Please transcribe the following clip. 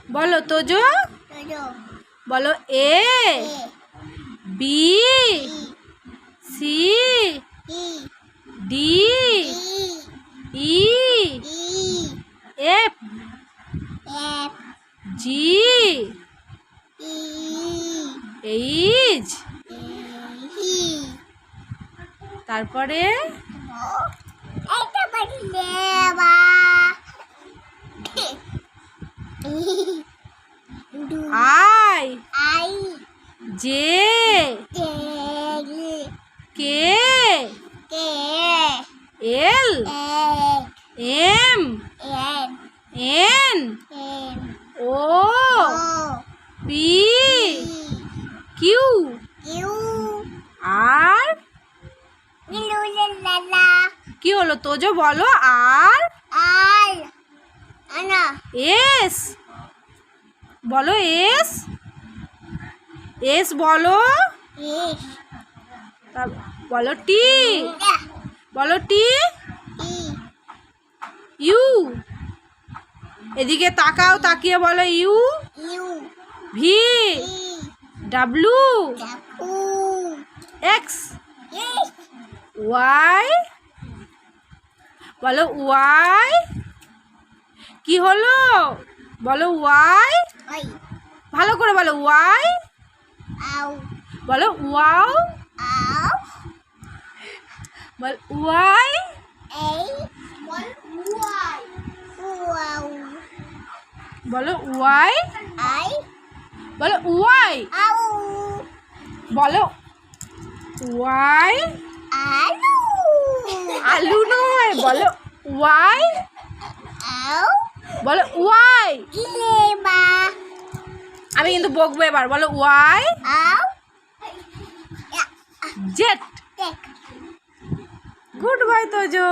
বলো তোজো। বলো A B C D E F G H তারপরে I J K L M N O P Q R কি হলো তোজো বলো আর এস বলো এস এস বলো বলো টি বলো টি ইউ এদিকে তাকাও তাকিয়ে বলো U V W X Y বলো ওয়াই কি হলো বলো ওয়াই ভালো করে বলো ওয়াই বলো ওয়াও বল ওয়াই বলো ওয়াই বলো ওয়াই বলো ওয়াই আলু নয় বলো ওয়াই বলো ওয়াই আমি কিন্তু বকবো এবার বলো Y Z good bye Tojo.